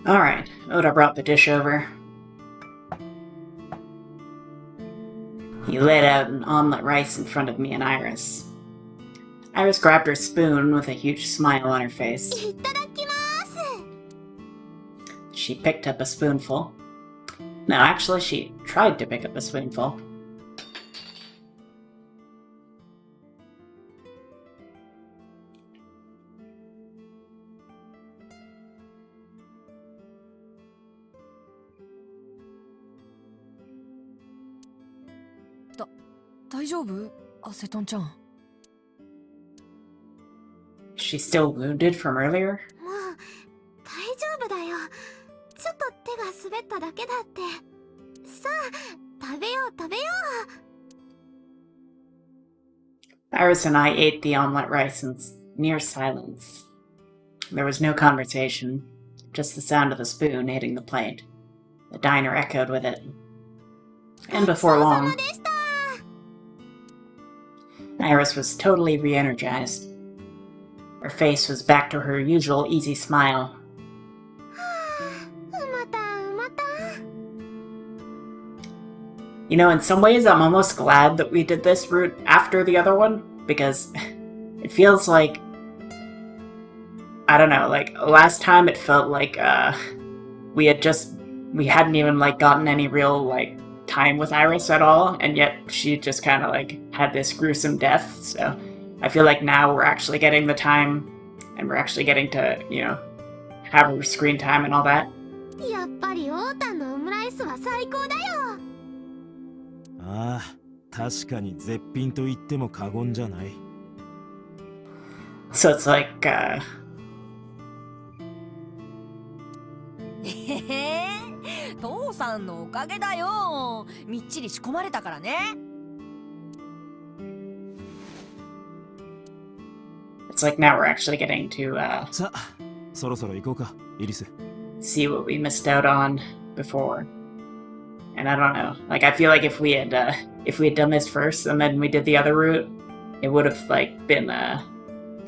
Alright, Oda brought the dish over. He laid out an omelet rice in front of me and Iris. Iris grabbed her spoon with a huge smile on her face. She picked up a spoonful. No, actually, she tried to pick up a spoonful. She's still wounded from earlier? Iris and I ate the omelet rice in near silence. There was no conversation, just the sound of the spoon hitting the plate. The diner echoed with it. And before long, Iris was totally re-energized. Her face was back to her usual easy smile. You know, in some ways I'm almost glad that we did this route after the other one, because it feels like, I don't know, like last time it felt like we hadn't even like gotten any real like time with Iris at all, and yet she just kind of like had this gruesome death. So I feel like now we're actually getting the time, and we're actually getting to, you know, have her screen time and all that. So it's like, it's like now we're actually getting to see what we missed out on before. And I don't know, like I feel like if we had done this first and then we did the other route, it would have like been I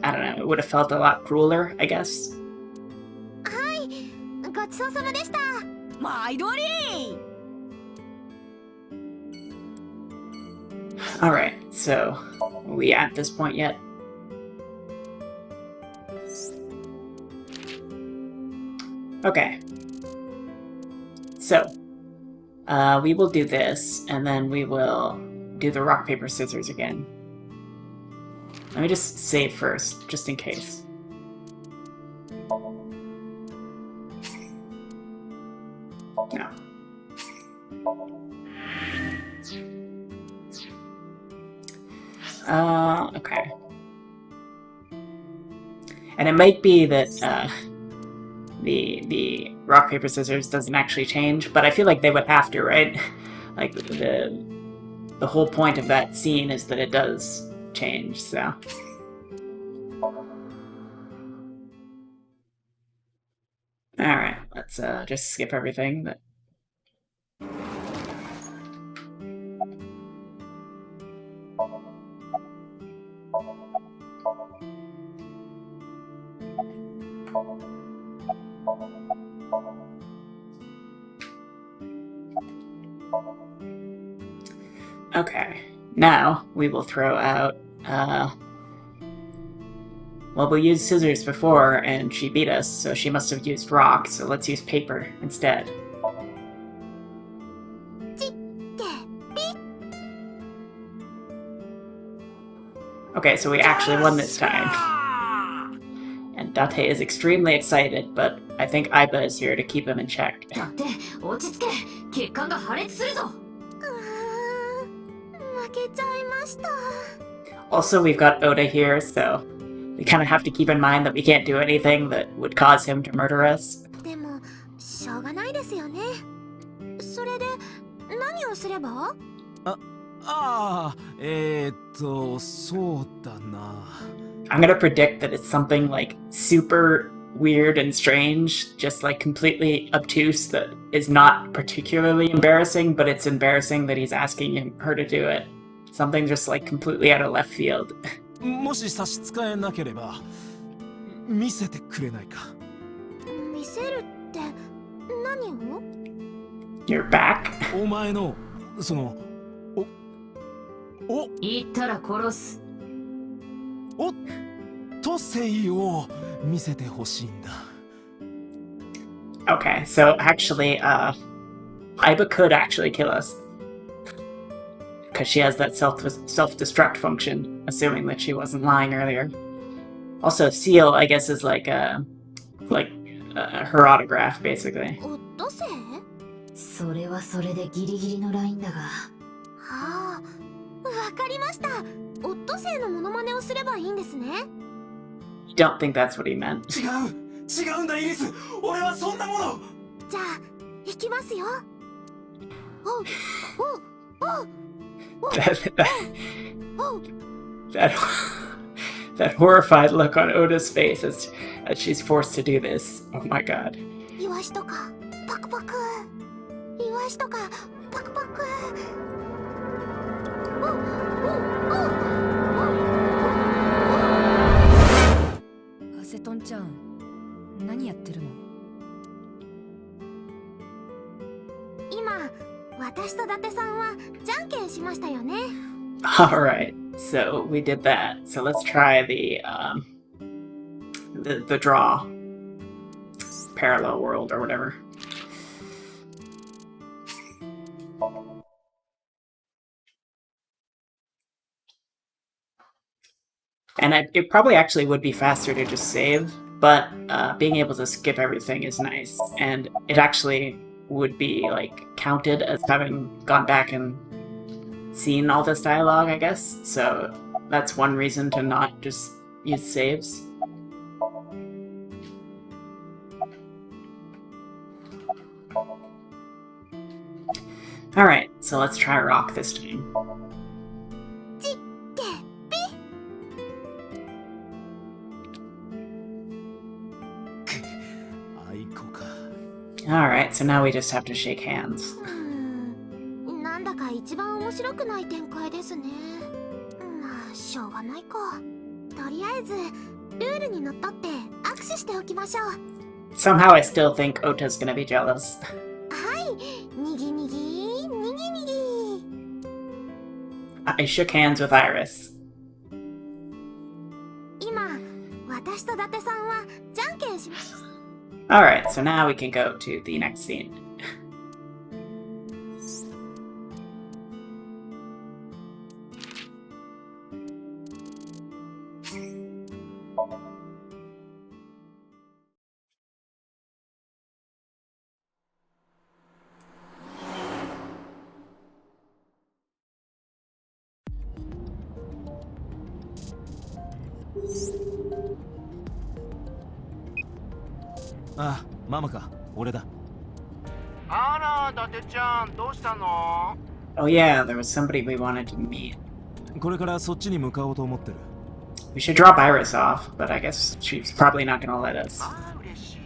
don't know, it would have felt a lot crueler, I guess. Alright, so are we at this point yet? Okay. So we will do this, and then we will do the rock, paper, scissors again. Let me just save first, just in case. No. Okay. And it might be that the rock, paper, scissors doesn't actually change, but I feel like they would have to, right? Like the whole point of that scene is that it does change, so. Alright, let's just skip everything. But okay, now we will throw out, well, we used scissors before and she beat us, so she must have used rock, so let's use paper instead. Okay, so we actually won this time. And Date is extremely excited, but I think Aiba is here to keep him in check. Also, we've got Oda here, so we kind of have to keep in mind that we can't do anything that would cause him to murder us. I'm gonna predict that it's something like super weird and strange, just like completely obtuse, that is not particularly embarrassing, but it's embarrassing that he's asking her to do it. Something just like completely out of left field. 見せてくれないか。見せるって何を？ You're back? お前のその言ったら殺す。都性を見せてほしいんだ。Okay, so actually, Aiba could actually kill us. Because she has that self-destruct function, assuming that she wasn't lying earlier. Also, Seal, I guess, is like her autograph, basically. オットセイ？それはそれでギリギリのラインだが。はあ、わかりました。オットセイのモノマネをすればいいんですね。You don't think that's what he meant. 違うんだイリス。俺はそんなもの。じゃあ、行きますよ。That horrified look on Oda's face as she's forced to do this. Oh my god. イワシとかパクパク。イワシとかパクパク。アセトンちゃん、何やってるの？今、私と伊達さんはじゃんけんしましたよね。Alright, so we did that. So let's try the draw. Parallel world or whatever. And it probably actually would be faster to just save, but being able to skip everything is nice. And it actually would be like counted as having gone back and seen all this dialogue, I guess. So that's one reason to not just use saves. Alright, so let's try rock this time. Alright, so now we just have to shake hands. なんだか一番面白くない展開ですね。まあ、しょうがないか。とりあえず、ルールにのっとって握手しておきましょう。Somehow I still think Ota's gonna be jealous. はい、にぎにぎ、にぎにぎ。I shook hands with Iris. 今、私と伊達さんはじゃんけんします。Alright, so now we can go to the next scene. Ah, ママか、俺だ。あら、伊達ちゃん、どうしたの？ Oh yeah, there was somebody we wanted to meet. これからそっちに向かおうと思ってる。We should drop Iris off, but I guess she's probably not gonna let us. ああ、嬉しい。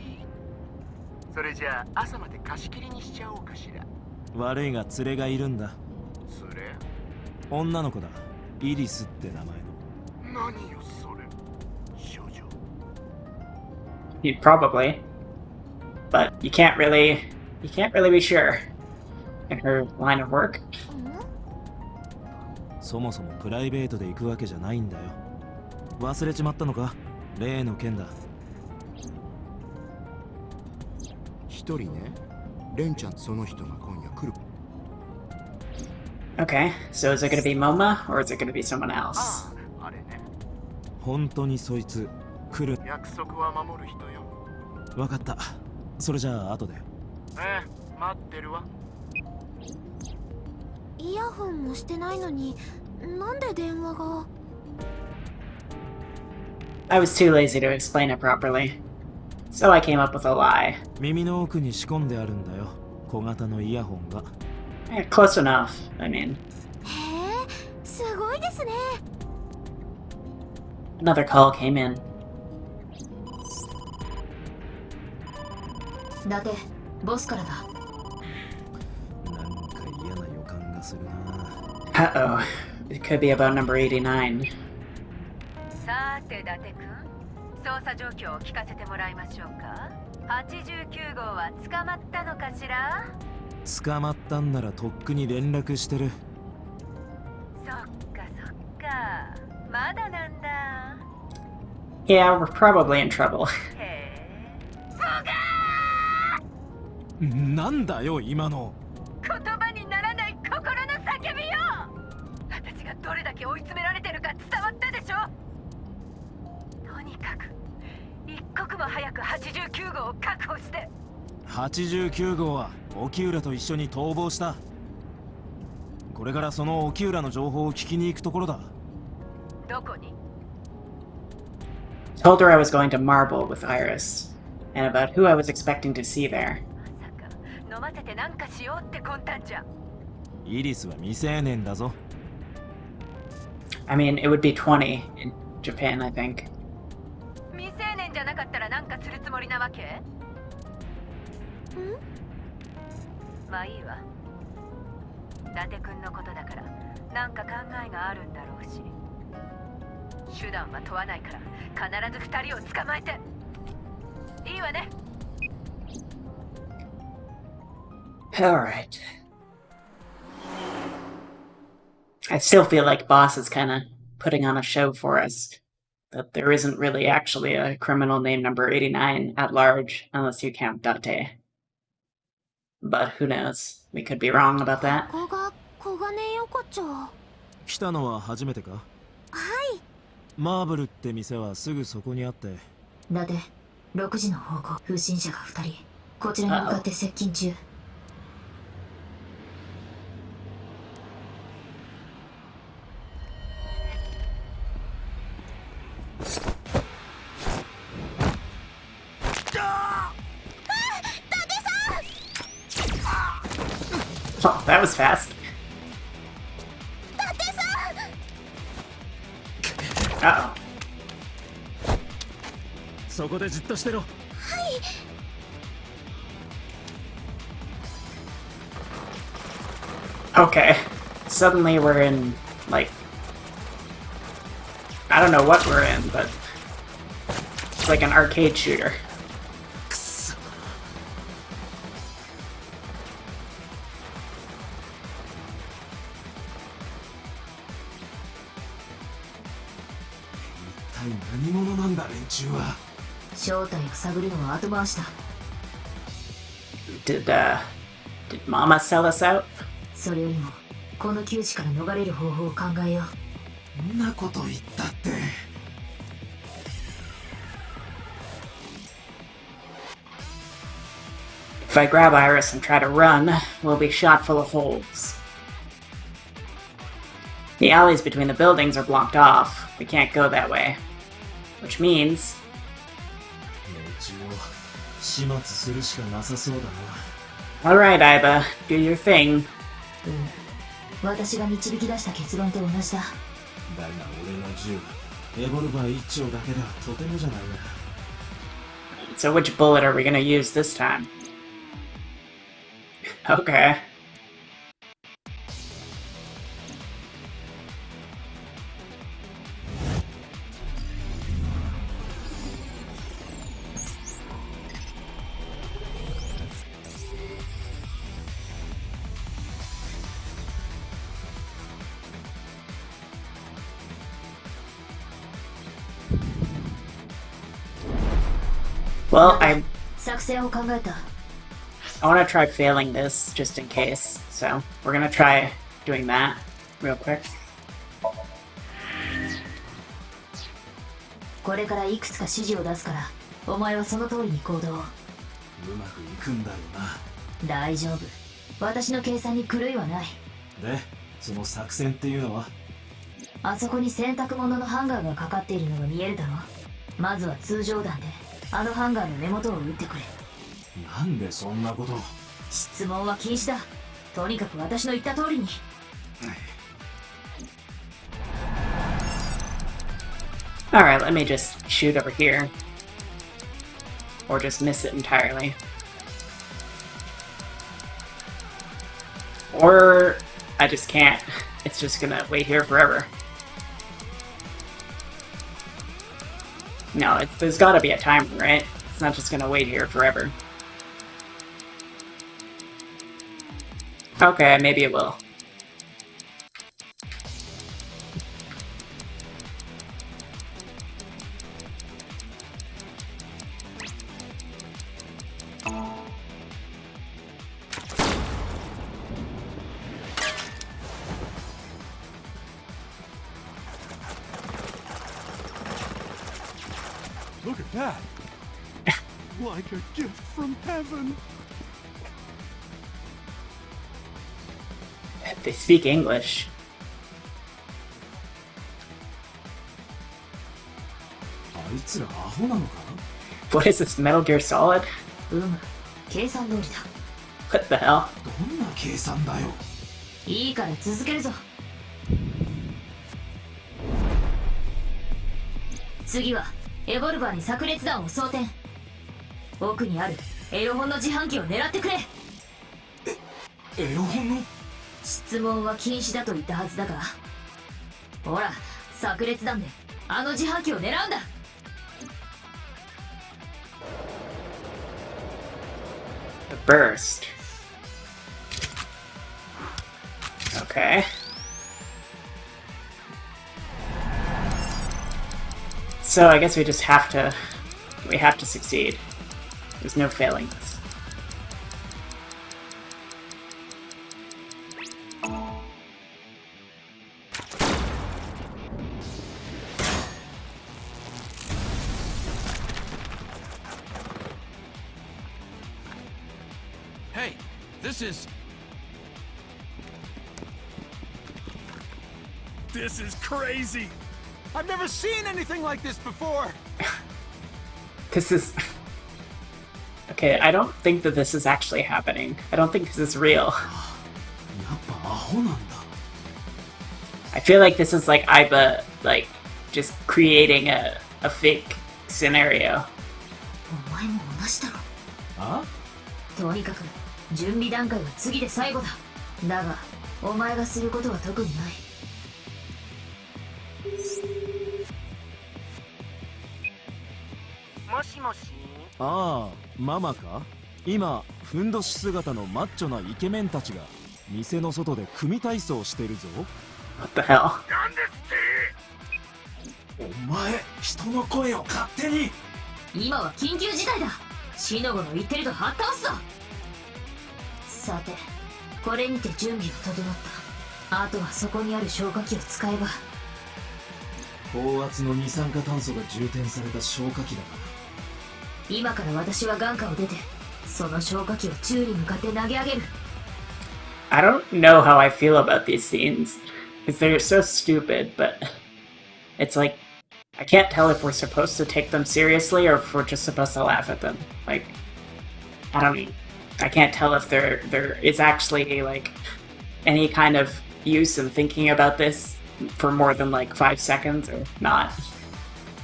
それじゃあ、朝まで貸し切りにしちゃおうかしら。悪いが連れがいるんだ。連れ？女の子だ。イリスって名前の。何よそれ。少女。You'd probably. But you can't really be sure. In her line of work. そもそもプライベートで行くわけじゃないんだよ。忘れちまったのか？例の件だ。一人ね。レンちゃんその人が今夜来る。Okay, so is it gonna be Moma or is it gonna be someone else? ああ、あれね。本当にそいつ来る。約束は守る人よ。わかった。それじゃあ後で。待ってるわ。イヤホンもしてないのに、なんで電話が。I was too lazy to explain it properly. So I came up with a lie. 耳の奥に仕込んであるんだよ。小型のイヤホンが。Close enough, I mean. へえ、すごいですね。Another call came in. 伊達、ボスからだ。なんか嫌な予感がするな。Uh-oh. It could be about number 89. さて伊達くん、捜査状況を聞かせてもらいましょうか。89号は捕まったのかしら。捕まったんならとっくに連絡してる。そっかそっか、まだなんだ。Yeah, we're probably in trouble. へなんだよ今の。え、言葉にならない心の叫びよ。私がどれだけ追い詰められてるか伝わったでしょ。とにかく一刻も早く89号を確保して。89号は沖浦と一緒に逃亡した。これからその沖浦の情報を聞きに行くところだ。どこに？ Told her I was going to Marble with Iris, and about who I was expecting to see there. まさか飲ませてなんかしようって魂胆じゃ。イリスは未成年だぞ。I mean, it would be 20 in Japan, I think. 未成年じゃなかったらなんかするつもりなわけ？まあいいわ。伊達くんのことだからなんか考えがあるんだろうし、手段は問わないから必ず2人を捕まえて。いいわね。Alright. I still feel like Boss is kind of putting on a show for us. That there isn't really actually a criminal named number 89 at large, unless you count Date. But who knows? We could be wrong about that. ここが小金横丁。来たのは初めてか？はい。マーブルって店はすぐそこにあって。だって6時の方向、不審者が2人こちらに向かって接近中。Oh, that was fast. Uh-oh. そこでじっとしてろ。Okay. Suddenly we're in, like... I don't know what we're in, but... It's like an arcade shooter. 何者なんだ連中は。正体を探るのは後回しだ。Did Mama sell us out? それよりもこの窮地から逃れる方法を考えよう。んなこと言ったって。If I grab Iris and try to run, we'll be shot full of holes. The alleys between the buildings are blocked off. We can't go that way. Which means... 連中を始末するしかなさそうだな。Alright, Iba, do your thing. 私が導き出した結論と同じだ。だが俺の銃、エボルバー一丁だけではとてもじゃないな。So which bullet are we gonna use this time? Okay. Well, I 作戦を考えた。want to try failing this just in case. So we're gonna try doing that real quick. これからいくつか指示を出すから、お前はその通りに行動。うまくいくんだろうな。大丈夫。私の計算に狂いはない。で、その作戦っていうのは？あそこに洗濯物のハンガーがかかっているのが見えるだろ。まずは通常弾であのハンガーの根元を撃ってくれ。なんでそんなことを？質問は禁止だ。とにかく私の言った通りに。Alright, let me just shoot over here. Or just miss it entirely. Or I just can't. It's just gonna wait here forever. No, there's gotta be a timer, right? It's not just gonna wait here forever. Okay, maybe it will. Look at that. Like a gift from heaven. They speak English. あいつらアホなのか？ What is this, Metal Gear Solid? 計算通りだ。 What the hell? どんな計算だよ。いいから続けるぞ。次はエボルバーに炸裂弾を装填。奥にあるエロ本の自販機を狙ってくれ。エロ本の？質問は禁止だと言ったはずだが、ほら炸裂弾であの自販機を狙うんだ。The burst. Okay. So I guess we have to succeed. There's no failing this. Hey, this is crazy. I've never seen anything like this before. This is... Okay, I don't think that this is actually happening. I don't think this is real. やっぱアホなんだ。I feel like this is like Aiba, like, just creating a fake scenario. お前も同じだろ。あ？とにかく準備段階は次で最後だ。だがお前がすることは特にない。もしもし。ああ、ママか？今、ふんどし姿のマッチョなイケメンたちが店の外で組体操してるぞ。What the hell? なんですって。お前、人の声を勝手に。今は緊急事態だ。シノゴの言ってるとはったおすぞ。さて、これにて準備が整った。あとはそこにある消火器を使えば。高圧の二酸化炭素が充填された消火器だな。今から私は眼下を出て、その消火器を宙に向かって投げ上げる。I don't know how I feel about these scenes. Because they're so stupid, but... It's like... I can't tell if we're supposed to take them seriously or if we're just supposed to laugh at them. Like... I can't tell if there is actually, like, any kind of use in thinking about this for more than, like, 5 seconds or not.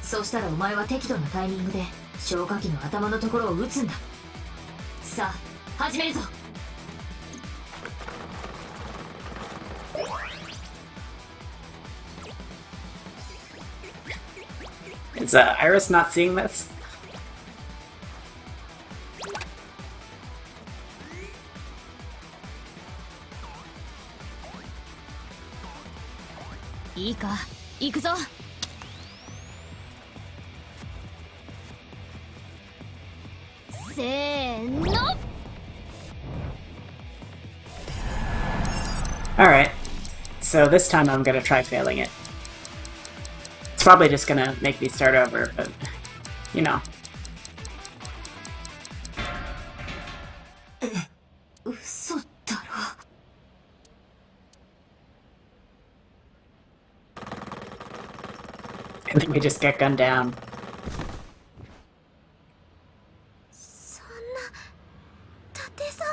そうしたらお前は適度なタイミングで消火器の頭のところを撃つんだ。さあ、始めるぞ。Is Iris not seeing this? いいか、行くぞ。せーの。Alright. So this time I'm gonna try failing it. It's probably just gonna make me start over, but... You know. 嘘だろ。And then we just get gunned down. そんな伊達さん、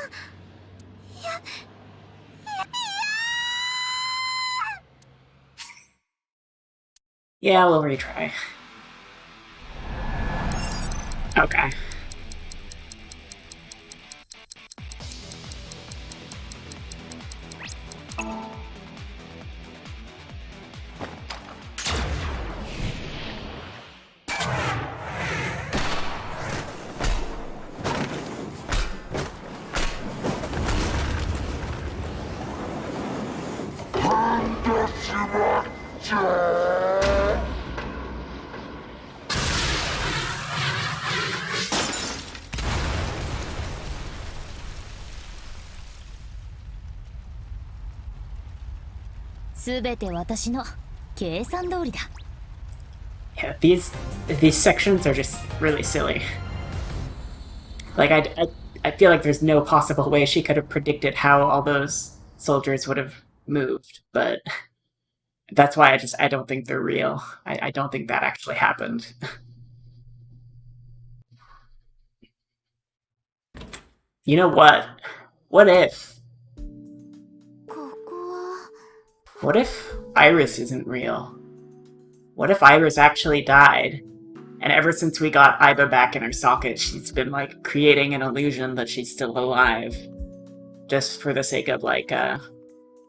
いや Yeah, we'll retry. Okay. すべて私の計算通りだ。Yeah, these sections are just really silly. Like I feel like there's no possible way she could have predicted how all those soldiers would have moved, but that's why I don't think they're real. I don't think that actually happened. You know what? What if? ここは What if Iris isn't real? What if Iris actually died? And ever since we got Iba back in her socket, she's been, like, creating an illusion that she's still alive. Just for the sake of, like,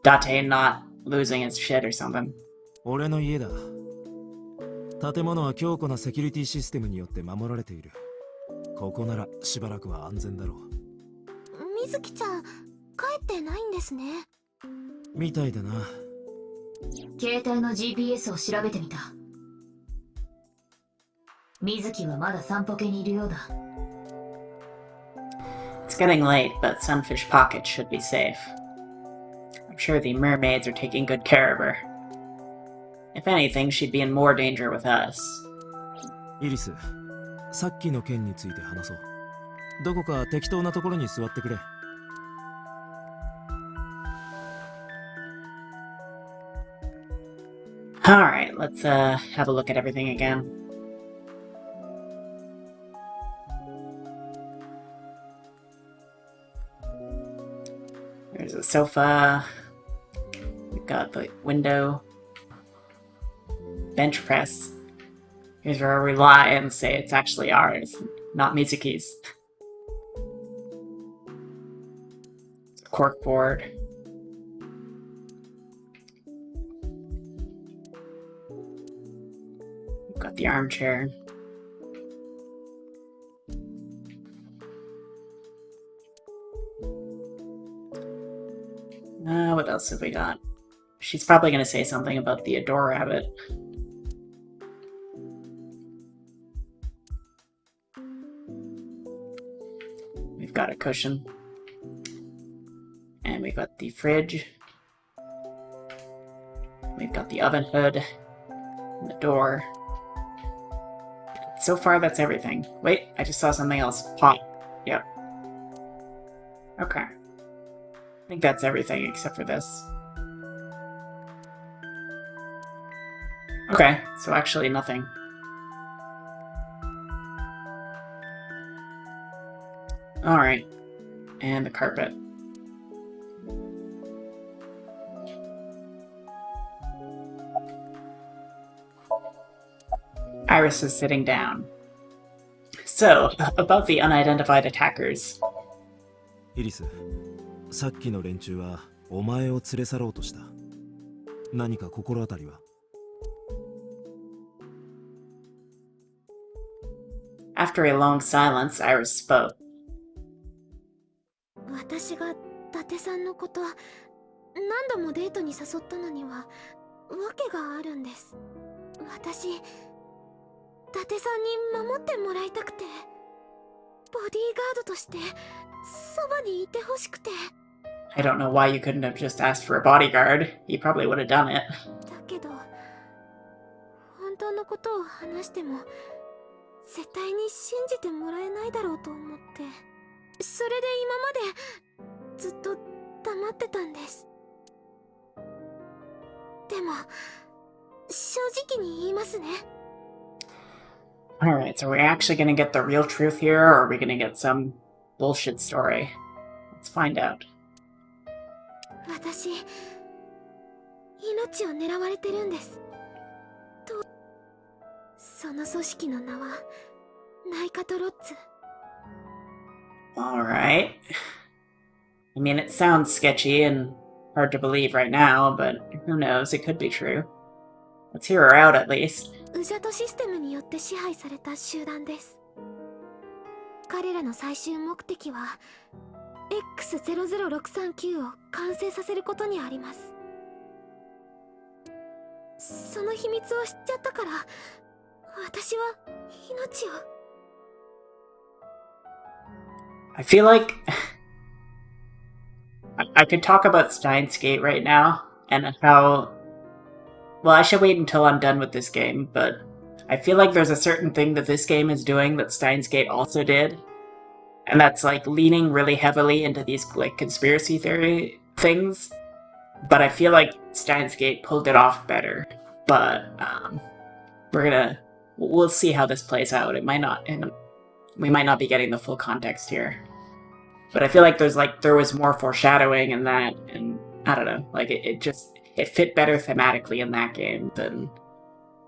Date not losing his shit or something. 俺の家だ。建物は強固なセキュリティシステムによって守られている。ここならしばらくは安全だろう。水木ちゃん帰ってないんですね。みたいだな。携帯の GPS を調べてみた。水木はまだ散歩家にいるようだ。It's getting late, but Sunfish Pocket should be safe. I'm sure the mermaids are taking good care of her. If anything, she'd be in more danger with us. イリス、さっきの件について話そう。どこか適当なところに座ってくれ。Alright, let's have a look at everything again. There's a sofa. We've got the window. Bench press. Here's where we lie and say it's actually ours, not Mizuki's. It's a corkboard. We've got the armchair. What else have we got? She's probably going to say something about the Adore Rabbit. We've got a cushion. And we've got the fridge. We've got the oven hood. And the door. So far, that's everything. Wait, I just saw something else. Pot. Yep. Okay. I think that's everything except for this. Okay, so actually nothing. Alright. And the carpet. Iris is sitting down. So, about the unidentified attackers. イリス、さっきの連中はお前を連れ去ろうとした。何か心当たりは？ After a long silence, Iris spoke. 私が伊達さんのこと何度もデートに誘ったのには訳があるんです。私伊達さんに守ってもらいたくて、ボディーガードとしてそばにいてほしくて。 I don't know why you couldn't have just asked for a bodyguard. He probably would have done it. だけど本当のことを話しても絶対に信じてもらえないだろうと思って、それで今までずっと黙ってたんです。でも正直に言いますね。 Alright, so we're actually gonna get the real truth here, or are we gonna get some bullshit story? Let's find out. 私命を狙われてるんです。とその組織の名はナイカトロッツ。 Alright. I mean, it sounds sketchy and hard to believe right now, but who knows, it could be true. Let's hear her out at least. ウジャトシステムによって支配された集団です。彼らの最終目的は X00639 を完成させることにあります。その秘密を知っちゃったから、私は命を。I feel like I could talk about Steins Gate right now and how. Well, I should wait until I'm done with this game, but I feel like there's a certain thing that this game is doing that Steins Gate also did, and that's like leaning really heavily into these like conspiracy theory things. But I feel like Steins Gate pulled it off better. But we'll see how this plays out. It might not, and we might not be getting the full context here. But I feel like there was more foreshadowing in that, and I don't know, like it fit better thematically in that game than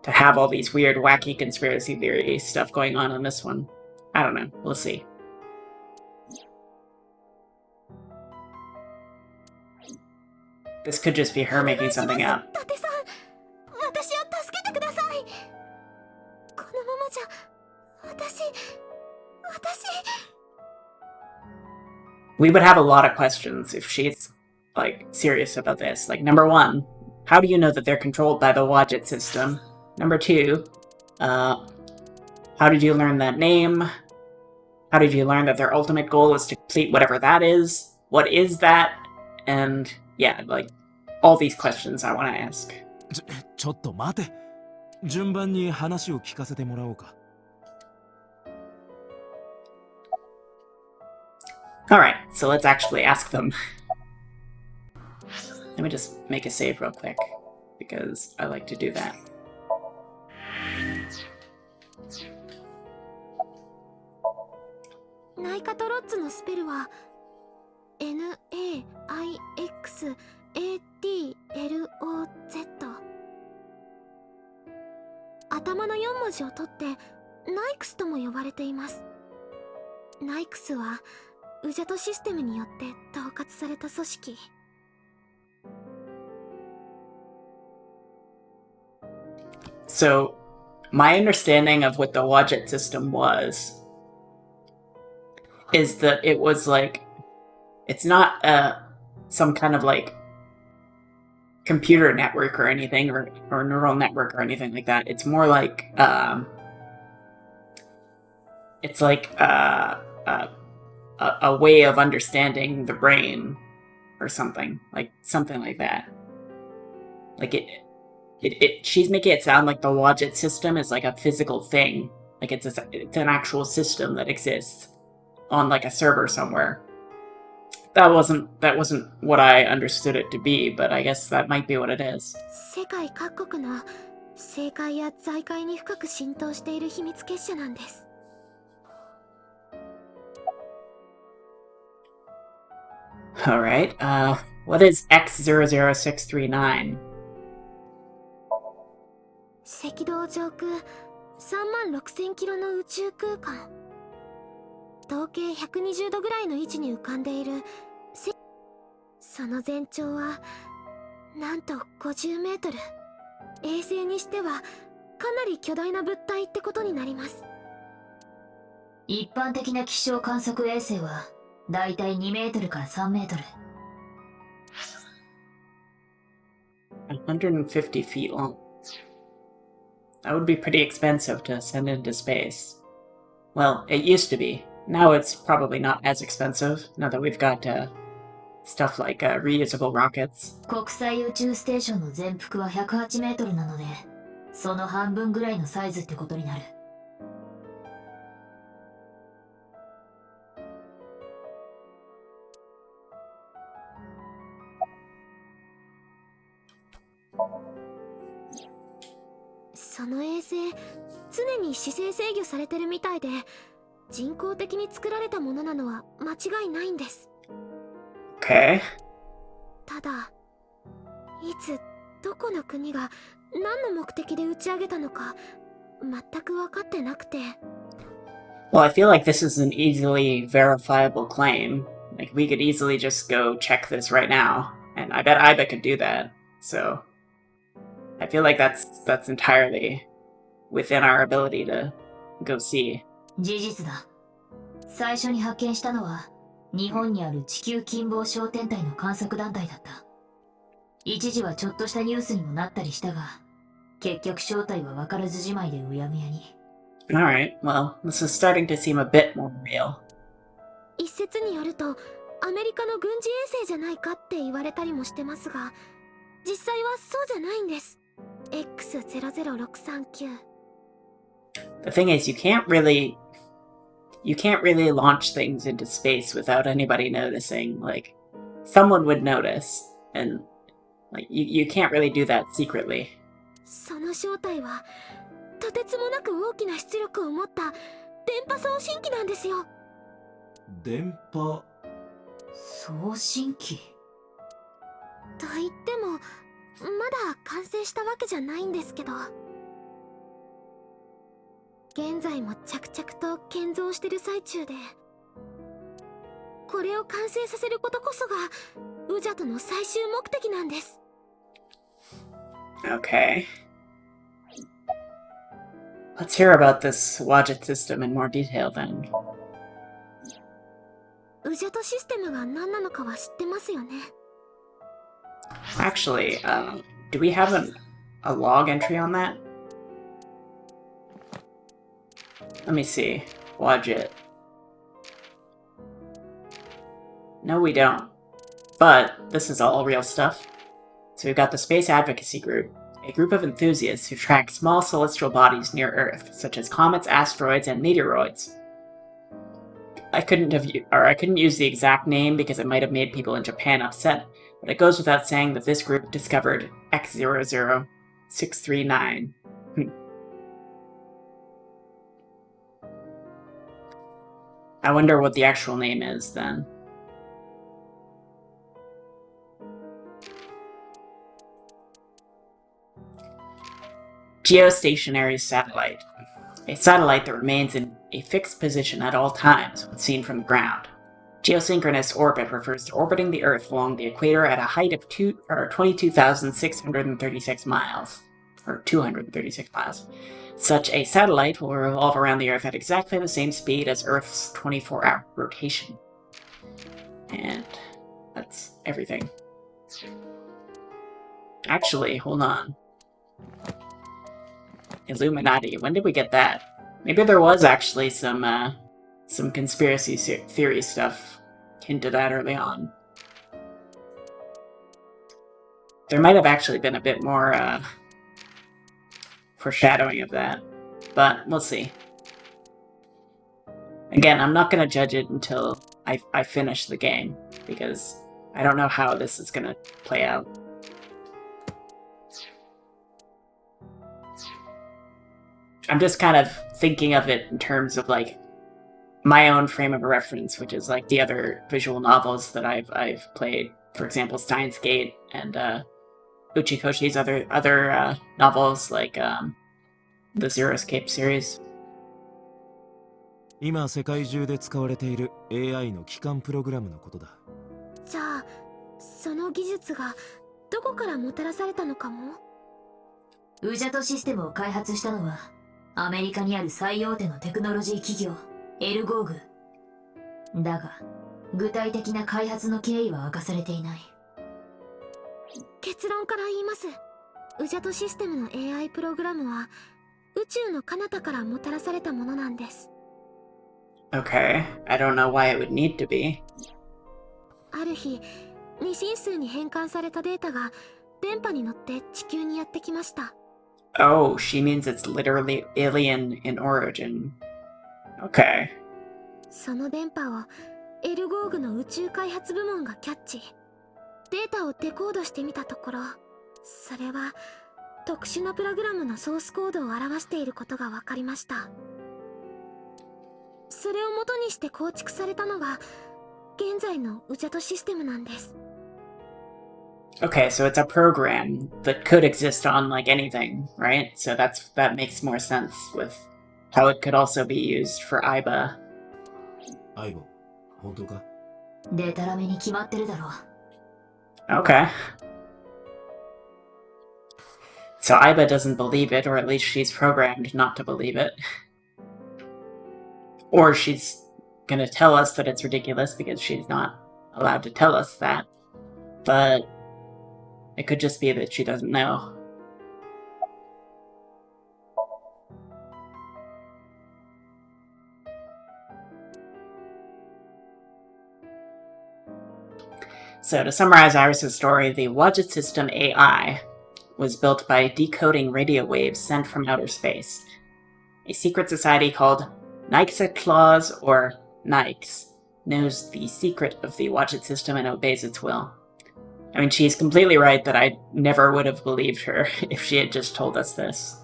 to have all these weird, wacky conspiracy theory stuff going on in this one. I don't know. We'll see. This could just be her making something up. 伊達さん、私を助けてください。このままじゃ、私。We would have a lot of questions if she's, like, serious about this. Like, number one, how do you know that they're controlled by the Wadjet system? Number two, how did you learn that name? How did you learn that their ultimate goal is to complete whatever that is? What is that? And, yeah, like, all these questions I want to ask. ちょっと待て。順番に話を聞かせてもらおうか。Alright, so let's actually ask them. Let me just make a save real quick, because I like to do that. Naikatorotsのスペルは NAIXATLOZ。頭の4文字を取ってナイクスとも呼ばれています。ナイクスはウジャトシステムによって統括された組織。So, my understanding of what the Wadjet system is that it was like, it's not some kind of like computer network or anything, or neural network or anything like that. It's more like, it's like a way of understanding the brain or something like that. Like she's making it sound like the Wadjet system is like a physical thing, like it's an actual system that exists on like a server somewhere. That wasn't what I understood it to be, but I guess that might be what it is. 世界各国の政界や財界に深く浸透している秘密結社なんです。Alright, what is X00639? 赤道上空36000キロの宇宙空間。統計120度ぐらいの位置に浮かんでいる。その全長はなんと50メートル。衛星にしてはかなり巨大な物体ってことになります。一般的な気象観測衛星はだいたい2メートルから3メートル。150 feet long. That would be pretty expensive to send into space. Well, it used to be. Now it's probably not as expensive, now that we've got stuff like reusable rockets. 国際宇宙ステーションの全幅は108メートルなので、その半分ぐらいのサイズってことになる。その衛星、常に姿勢制御されてるみたいで、人工的に作られたものなのは間違いないんです。Okay. ただ、いつどこの国が何の目的で打ち上げたのか全く分かってなくて。Well, I feel like this is an easily verifiable claim. Like, we could easily just go check this right now, and I bet could do that. So, I feel like that's entirely within our ability to go see. 事実だ。最初に発見したのは日本にある地球近傍小天体の観測団体だった。一時はちょっとしたニュースにもなったりしたが、結局正体は分からずじまいでうやむやに。 Alright, well, this is starting to seem a bit more real. 一説によるとアメリカの軍事衛星じゃないかって言われたりもしてますが、実際はそうじゃないんです。 X00639。 The thing is, you can't really launch things into space without anybody noticing. Like, someone would notice, and like you can't really do that secretly. その正体はとてつもなく大きな出力を持った電波送信機なんですよ。電波送信機。と言ってもまだ完成したわけじゃないんですけど、現在も着々と建造してる最中で、これを完成させることこそがウジャトの最終目的なんです。 Okay. Let's hear about this Wadjet system in more detail then. ウジャトシステムが何なのかは知ってますよね。 Actually, do we have a log entry on that? Let me see. Wadjet. No, we don't. But this is all real stuff. So we've got the Space Advocacy Group, a group of enthusiasts who track small celestial bodies near Earth, such as comets, asteroids, and meteoroids. I couldn't use the exact name because it might have made people in Japan upset, but it goes without saying that this group discovered X00639. I wonder what the actual name is then. Geostationary satellite. A satellite that remains in a fixed position at all times when seen from the ground. Geosynchronous orbit refers to orbiting the Earth along the equator at a height of 22,636 miles. Or 236 miles. Such a satellite will revolve around the Earth at exactly the same speed as Earth's 24-hour rotation. And that's everything. Actually, hold on. Illuminati, when did we get that? Maybe there was actually some conspiracy theory stuff hinted at early on. There might have actually been a bit more, foreshadowing of that, but we'll see. Again, I'm not going to judge it until I finish the game, because I don't know how this is going to play out. I'm just kind of thinking of it in terms of, like, my own frame of reference, which is, like, the other visual novels that I've played. For example, Steins Gate and Uchikoshi's other novels, like the Zero Escape series. 今世界中で使われている AI の基幹プログラムのことだ。じゃあその技術がどこからもたらされたのかも。ウジャトシステムを開発したのはアメリカにある最大手のテクノロジー企業エルゴーグだが、具体的な開発の経緯は明かされていない。結論から言います。ウジャトシステムの AI プログラムは宇宙の彼方からもたらされたものなんです。 Okay, I don't know why it would need to be. ある日、二進数に変換されたデータが電波に乗って地球にやってきました。 Oh, she means it's literally alien in origin. Okay. その電波をエルゴーグの宇宙開発部門がキャッチ。データをデコードしてみたところ、それは特殊なプログラムのソースコードを表していることが分かりました。それを元にして構築されたのが現在のウジャトシステムなんです。 Okay, so it's a program that could exist on, like, anything, right? So that makes more sense with how it could also be used for IBA. アイボ、本当か？デタラメに決まってるだろう。 Okay. So IBA doesn't believe it, or at least she's programmed not to believe it. Or she's gonna tell us that it's ridiculous because she's not allowed to tell us that. But it could just be that she doesn't know. So to summarize Iris's story, the Wadjet system AI was built by decoding radio waves sent from outer space. A secret society called Claus or Nikes knows the secret of the Wadjet system and obeys its will. I mean, she's completely right that I never would have believed her if she had just told us this.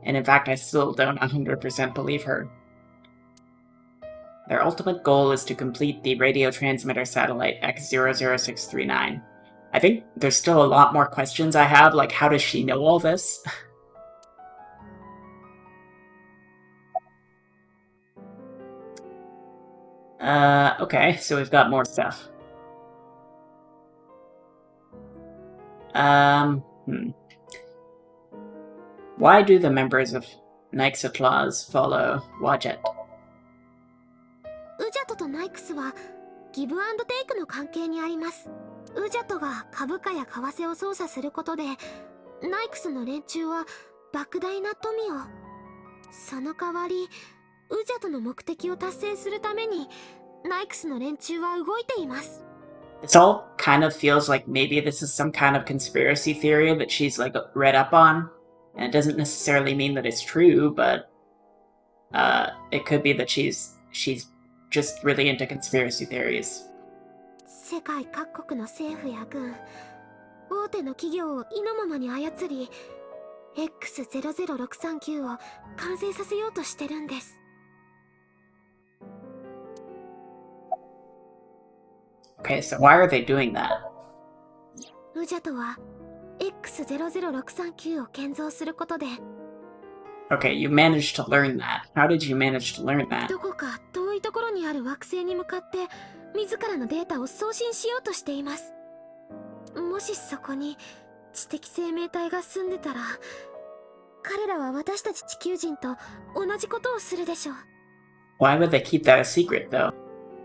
And in fact, I still don't 100% believe her. Their ultimate goal is to complete the radio transmitter satellite X00639. I think there's still a lot more questions I have, like how does she know all this? Okay, so we've got more stuff. Why do the members of Claus follow Wadjet? ウジャトとナイクスはギブアンドテイクの関係にあります。ウジャトが株価や為替を操作することで、ナイクスの連中は莫大な富を。その代わり、ウジャトの目的を達成するために、ナイクスの連中は動いています。This all kind of feels like maybe this is some kind of conspiracy theory that she's like read up on. And it doesn't necessarily mean that it's true, but it could be that she's just really into conspiracy theories. 世界各国の政府や軍、大手の企業を意のままに操り、X00639 を完成させようとしてるんです。Okay, so why are they doing that? ウジャトは X00639 を建造することで、 Okay, you managed to learn that. How did you manage to learn that? どこか遠いところにある惑星に向かって自らのデータを送信しようとしています。もしそこに知的生命体が住んでたら、彼らは私たち地球人と同じことをするでしょう。 Why would they keep that a secret, though?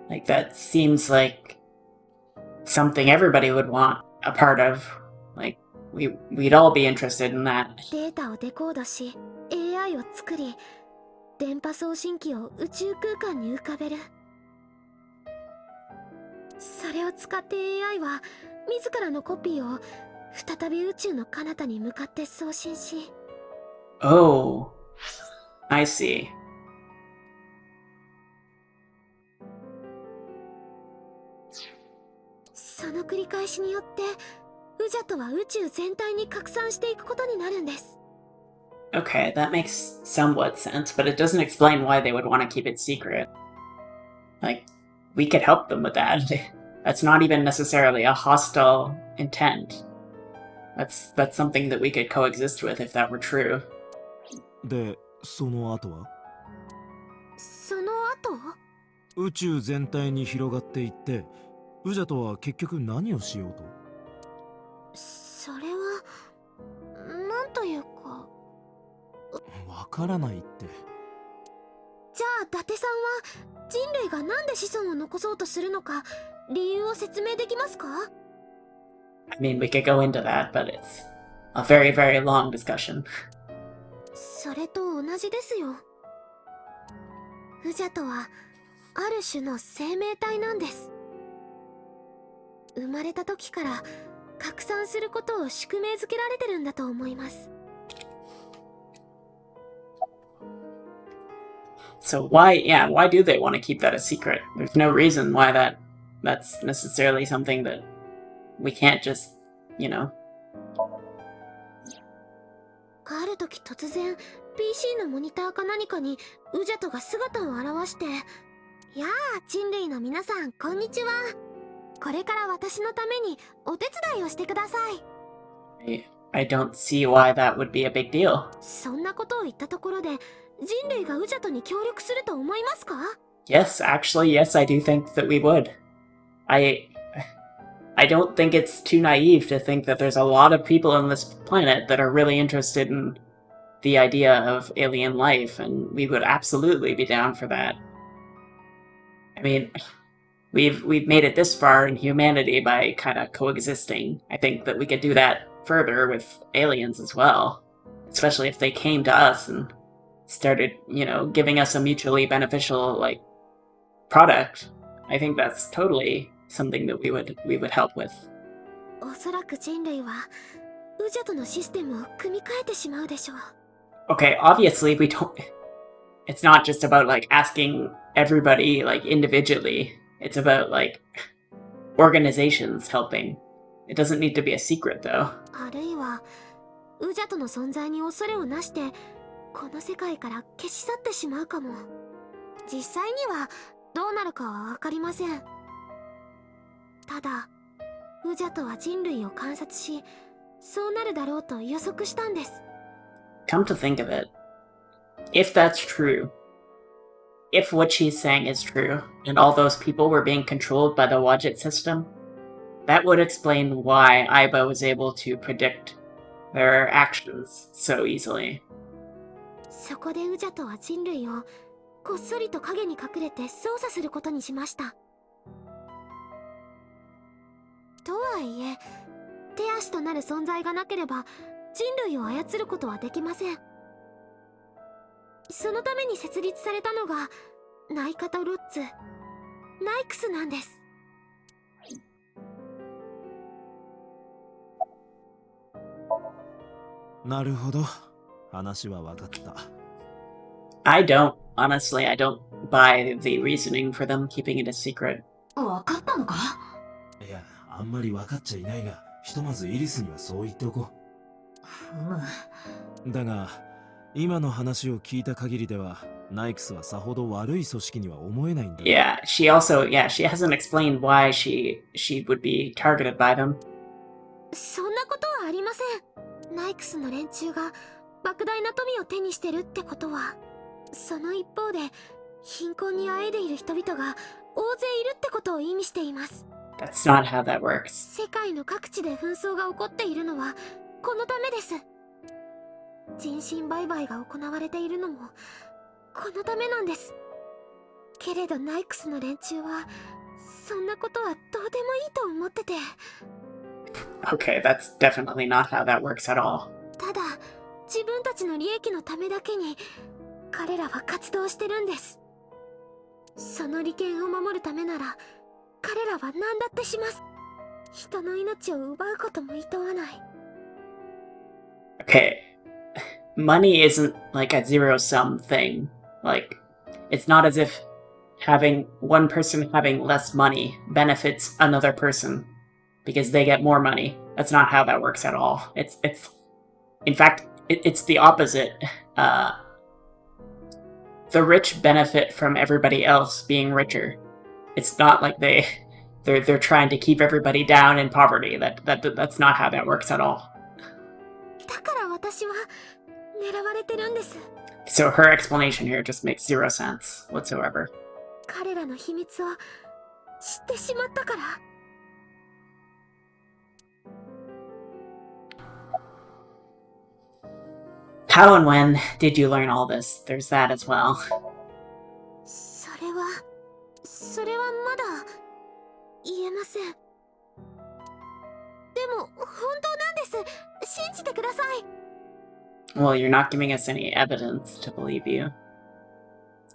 Like, that seems like something everybody would want a part of. Like, we'd all be interested in that. データをデコードし AI を作り、電波送信機を宇宙空間に浮かべる。それを使って AI は自らのコピーを再び宇宙の彼方に向かって送信し、 Oh, I see. その繰り返しによってウジャトは宇宙全体に拡散していくことになるんです。 Okay, that makes somewhat sense, but it doesn't explain why they would want to keep it secret. Like, we could help them with that. That's not even necessarily a hostile intent. That's something that we could coexist with if that were true. で、その後はその後、宇宙全体に広がっていって、ウジャトは結局何をしようと？それはなんというか。わからないって。じゃあ伊達さんは人類がなんで子孫を残そうとするのか理由を説明できますか？ I mean, we could go into that, but it's a very, very long discussion. それと同じですよ。ウジャトはある種の生命体なんです。生まれた時から拡散することを宿命づけられてるんだと思います。 So why do they want to keep that a secret? There's no reason why that's necessarily something that we can't just, you know. ある時突然 PC のモニターか何かにウジャトが姿を現して、やあ人類の皆さんこんにちは。これから私のためにお手伝いをしてください。 I don't see why that would be a big deal. そんなことを言ったところで人類がウジャトに協力すると思いますか？ Yes, actually, yes, I do think that we would. I don't think it's too naive to think that there's a lot of people on this planet that are really interested in the idea of alien life, and we would absolutely be down for that. I mean, we've made it this far in humanity by kind of coexisting. I think that we could do that further with aliens as well, especially if they came to us and started, you know, giving us a mutually beneficial, like, product. I think that's totally something that we would help with. おそらく人類はウジャとのシステムを組み替えてしまうでしょう。 Okay, obviously we don't. It's not just about like asking everybody like individually. It's about like organizations helping. It doesn't need to be a secret though. あるいはウジャとの存在に恐れをなしてこの世界から消し去ってしまうかも。実際にはどうなるかは分かりません。ただウジャとは人類を観察し、そうなるだろうと予測したんです。 Come to think of it, if that's true, if what she's saying is true, and all those people were being controlled by the Wadjet system, that would explain why Aiba was able to predict their actions so easily. そこでウジャとは人類をこっそりと影に隠れて操作することにしました。とはいえ、手足となる存在がなければ人類を操ることはできません。そのために設立されたのがナイカとロッツ、ナイクスなんです。なるほど。話は分かった。Honestly, I don't buy the reasoning for them keeping it a secret. 分かったのか？いや、あんまり分かっちゃいないが、ひとまずイリスにはそう言っておこう。だが、今の話を聞いた限りでは、ナイクスはさほど悪い組織には思えないんだ。Yeah, she hasn't explained why she would be targeted by them. そんなことはありません。ナイクスの連中が莫大な富を手にしてるってことは、その一方で貧困にあえいでいる人々が大勢いるってことを意味しています。 That's not how that works. 世界の各地で紛争が起こっているのはこのためです。人身売買が行われているのもこのためなんです。けれどナイクスの連中はそんなことはどうでもいいと思ってて。 Okay, that's definitely not how that works at all. ただ自分たちの利益のためだけに彼らは活動してるんです。その利権を守るためなら彼らは何だってします。人の命を奪うことも厭わない。 Okay, money isn't like a zero-sum thing. Like, it's not as if having one person having less money benefits another person because they get more money. That's not how that works at all. In fact, it's the opposite. The rich benefit from everybody else being richer. It's not like they're trying to keep everybody down in poverty. That's not how that works at all. だから私は狙われてるんです。 So her explanation here just makes zero sense whatsoever. 彼らの秘密を知ってしまったから。 How and when did you learn all this? There's that as well. それはまだ言えません。でも本当なんです。信じてください。 Well, you're not giving us any evidence to believe you.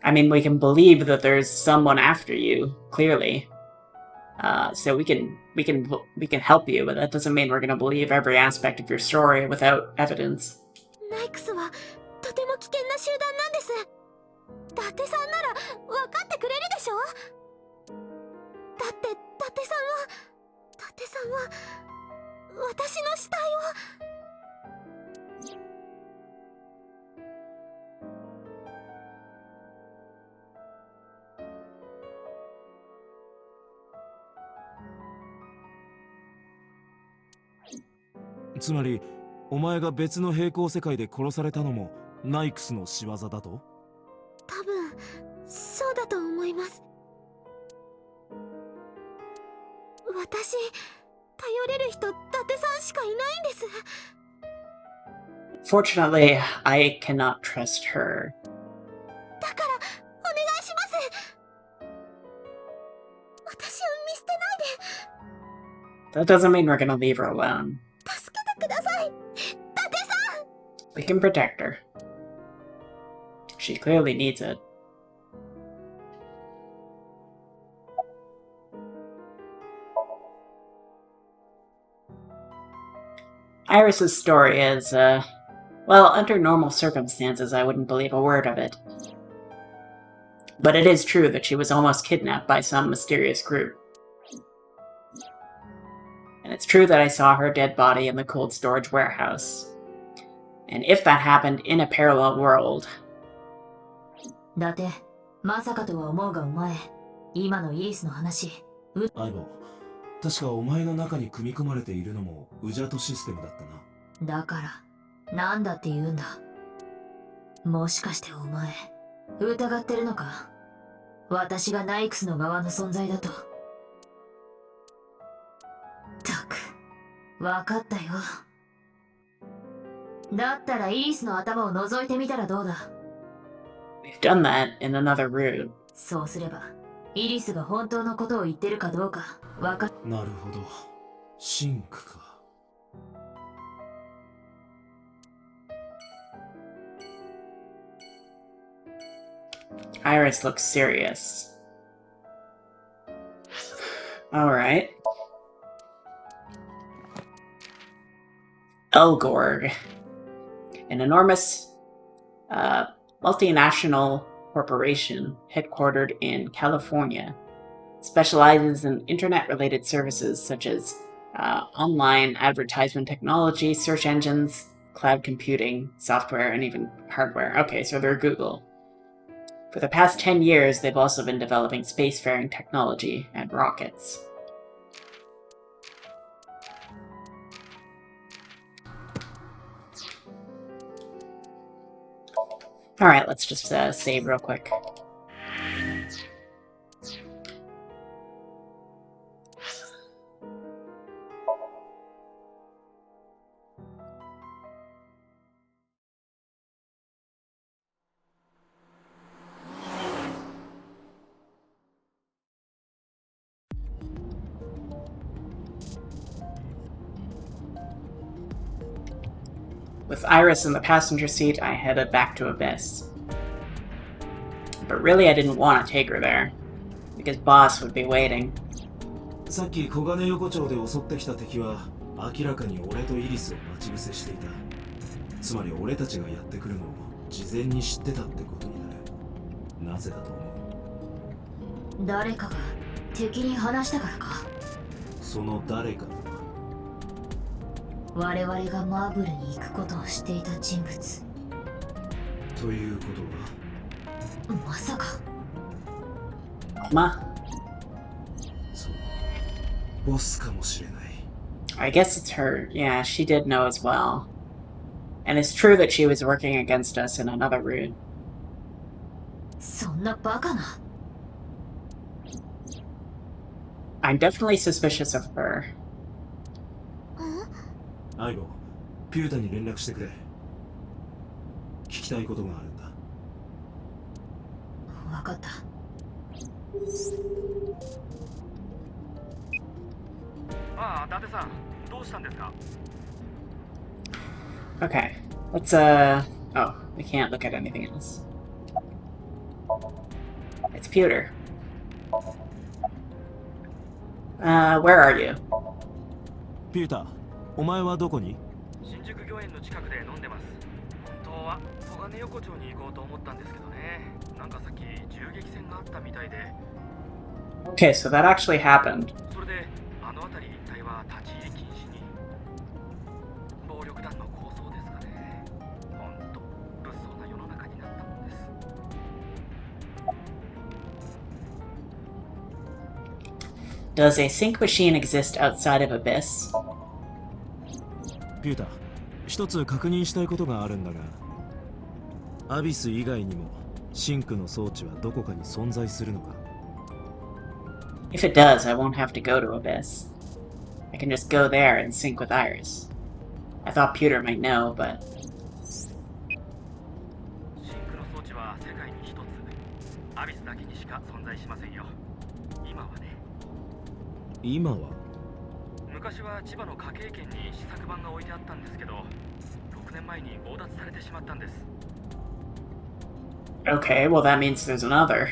I mean, we can believe that there's someone after you, clearly. So we can help you, but that doesn't mean we're gonna believe every aspect of your story without evidence. ナイクスはとても危険な集団なんです。伊達さんなら分かってくれるでしょ。だって伊達さんは私の死体を。つまり、お前が別の平行世界で殺されたのもナイクスの仕業だと？多分そうだと思います。私頼れる人伊達さんしかいないんです。 Fortunately, I cannot trust her. だからお願いします。私を見捨てないで。 That doesn't mean we're gonna leave her alone. 助けてください、伊達さん。 We can protect her. She clearly needs it. Iris's story is, well, under normal circumstances, I wouldn't believe a word of it. But it is true that she was almost kidnapped by some mysterious group. And it's true that I saw her dead body in the cold storage warehouse. And if that happened in a parallel world... だって、まさかとは思うがお前、今のイリスの話、相棒、確かお前の中に組み込まれているのもウジャトシステムだったな。だから、なんだって言うんだ。もしかしてお前、疑ってるのか？私がナイクスの側の存在だと。ったく、わかったよ。だったらイリスの頭を覗いてみたらどうだ？ We've done that in another route. そうすれば、イリスが本当のことを言ってるかどうか、わかっ。なるほど。シンクか。Iris looks serious. Alright. Elgorg. An enormous, multinational corporation headquartered in California. Specializes in internet-related services such as online advertisement technology, search engines, cloud computing, software, and even hardware. Okay, so they're Google. For the past 10 years, they've also been developing spacefaring technology and rockets. Alright, let's just save real quick. With Iris in the passenger seat, I headed back to Abyss. But really I didn't want to take her there, because Boss would be waiting. さっき小金横丁で襲ってきた敵は明らかに俺とイリスを待ち伏せしていた。つまり俺たちがやってくるのを事前に知ってたってことになる。なぜだと思う？誰かが敵に話したからか？その誰かとは我々がマーブルに行くことを知っていた人物。ということはまさか。Ma? そう、ボスかもしれない。I guess it's her. Yeah, she did know as well. And it's true that she was working against us in another route. そんなバカな。I'm definitely suspicious of her. アイボ、ピュータに連絡してくれ。聞きたいことがあるんだ。わかった。ああ、伊達さん、どうしたんですか？ Okay, let's, oh, we can't look at anything else. It's Pewter. Where are you? ピュータ、お前はどこに？新宿御苑の近くで飲んでます。本当は小金横丁に行こうと思ったんですけどね。なんかさっき銃撃戦があったみたいで。Okay, so that actually happened. それであの辺り一帯は立ち入り禁止に。暴力団の抗争ですかね。ほんと物騒な世の中になったもんです。Does a sync machine exist outside of Abyss? ピュータ、一つ確認したいことがあるんだが、アビス以外にもシンクの装置はどこかに存在するのか？ If it does, I won't have to go to Abyss. I can just go there and sync with Iris. I thought Pewter might know, but... シンクの装置は世界に一つ。アビスだけにしか存在しませんよ。今はね。今は？昔は千葉の科警研に試作版が置いてあったんですけど、6年前に強奪されてしまったんです。Okay, well that means there's another.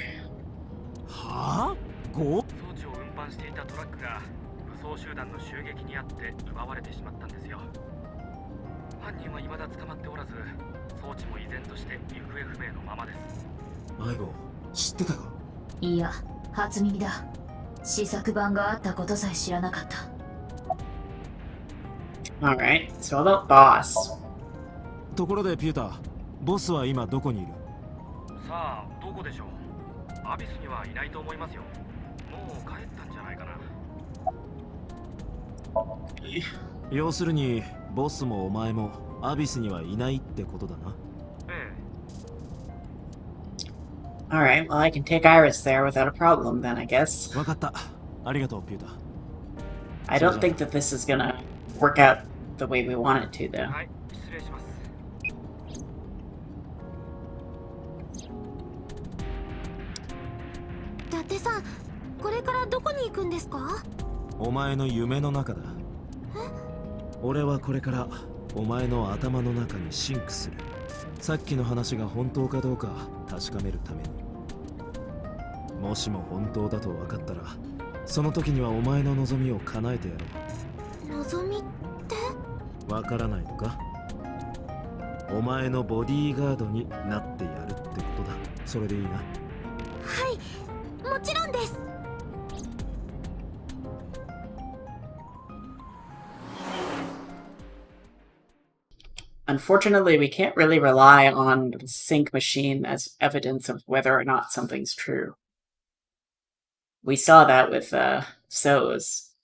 はぁ？装置を運搬していたトラックが武装集団の襲撃にあって奪われてしまったんですよ。犯人は未だ捕まっておらず、装置も依然として行方不明のままです。相棒、知ってたか？いや、初耳だ。試作版があったことさえ知らなかった。Alright, so about boss. ところでピューター、ボスは今どこにいる？さあ、どこでしょう。アビスにはいないと思いますよ。もう帰ったんじゃないかな。要するに、ボスもお前もアビスにはいないってことだな。ええ。Alright, well I can take Iris there without a problem then, I guess. わかった。ありがとう、ピューター。I don't think that this is gonna work out the way we want it to, though. はい、失礼します。伊達さん、これからどこに行くんですか？お前の夢の中だ。俺はこれからお前の頭の中にシンクする。さっきの話が本当かどうか確かめるために。もしも本当だと分かったら、その時にはお前の望みを叶えてやろう。望みって？わからないのか？お前のボディーガードになってやるってことだ。それでいいな。はい、もちろんです。Unfortunately, we can't really rely on the sync machine as evidence of whether or not something's true. We saw that with So's.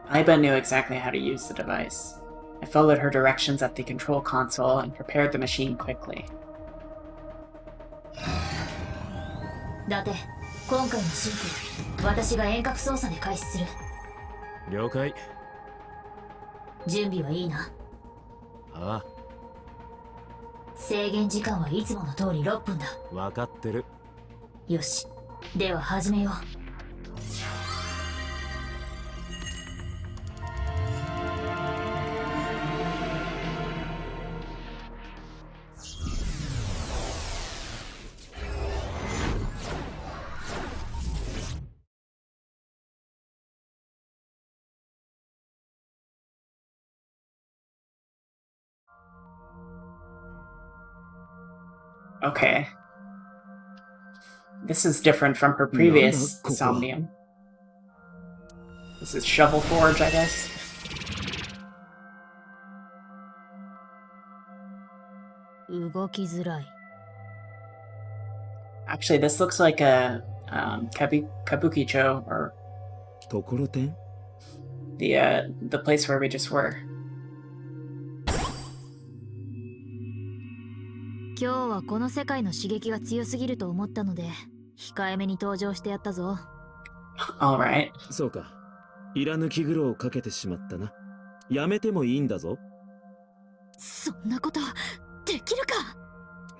Aiba knew exactly how to use the device. I followed her directions at the control console and prepared the machine quickly. だって今回のシンク、私が遠隔操作で開始する。了解。準備はいいな。ああ、制限時間はいつもの通り6分だ。分かってる。よし、では始めよう。Okay. This is different from her previous Somnium. This is Shovel Forge, I guess. Actually, this looks like a Kabukicho, or ところてん？ the place where we just were. 今日はこの世界の刺激が強すぎると思ったので控えめに登場してやったぞ。Alright. そうか。いらぬ気苦労をかけてしまったな。やめてもいいんだぞ。そんなことできるか？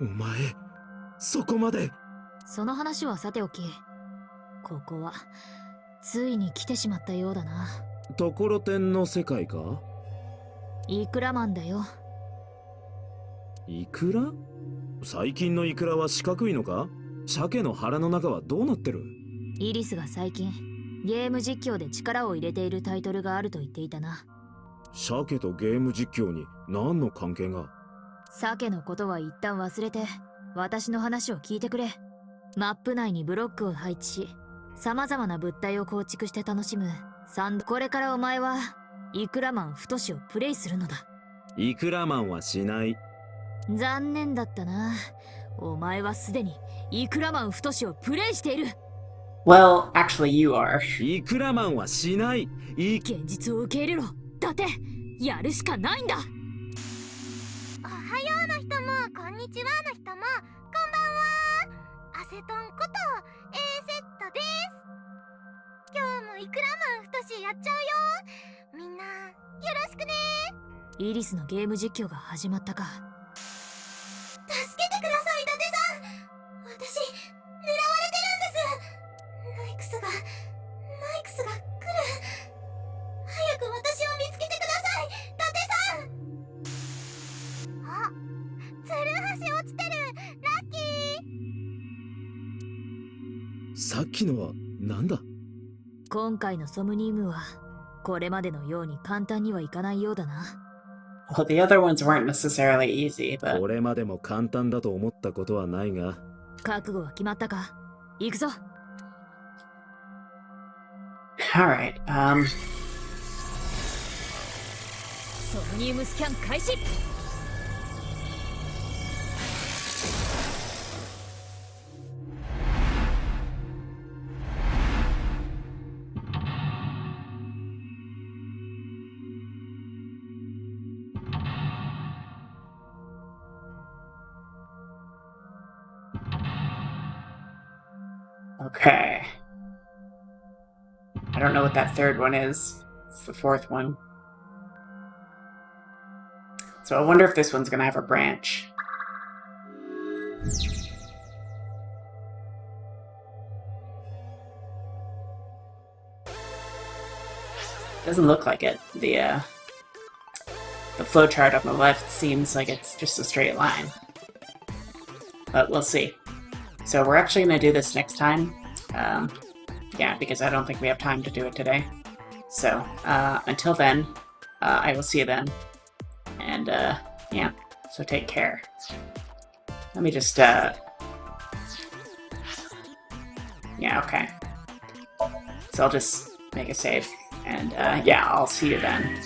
お前、そこまで。その話はさておき、ここはついに来てしまったようだな。ところてんの世界か？イクラマンだよ。イクラ？最近のイクラは四角いのか？鮭の腹の中はどうなってる？イリスが最近ゲーム実況で力を入れているタイトルがあると言っていたな。鮭とゲーム実況に何の関係が？鮭のことは一旦忘れて私の話を聞いてくれ。マップ内にブロックを配置し様々な物体を構築して楽しむこれからお前はイクラマン太をプレイするのだ。イクラマンはしない。残念だったな。お前はすでにイクラマン太をプレイしている。Well, actually you are. イクラマンはしない。現実を受け入れろ。だってやるしかないんだ。おはようの人もこんにちはの人もこんばんは。アセトンこと A セットです。今日もイクラマン太やっちゃうよ。みんなよろしくね。イリスのゲーム実況が始まったか。助けてください、伊達さん。私、狙われてるんです。ナイクスが来る。早く私を見つけてください、伊達さん。あ、ツルハシ落ちてる。ラッキー。さっきのはなんだ？今回のソムニウムはこれまでのように簡単にはいかないようだな。 Well, the other ones weren't necessarily easy, but これまでも簡単だと思ったことはないが、覚悟は決まったか？行くぞ。 alright, ソムニウムスキャン開始。 okay. I don't know what that third one is. It's the fourth one. So I wonder if this one's gonna have a branch. Doesn't look like it. The flowchart on the left seems like it's just a straight line. But we'll see. So we're actually going to do this next time. Yeah, because I don't think we have time to do it today. So, until then, I will see you then. And, yeah, so take care. Let me just, yeah, okay. So I'll just make a save. And, yeah, I'll see you then.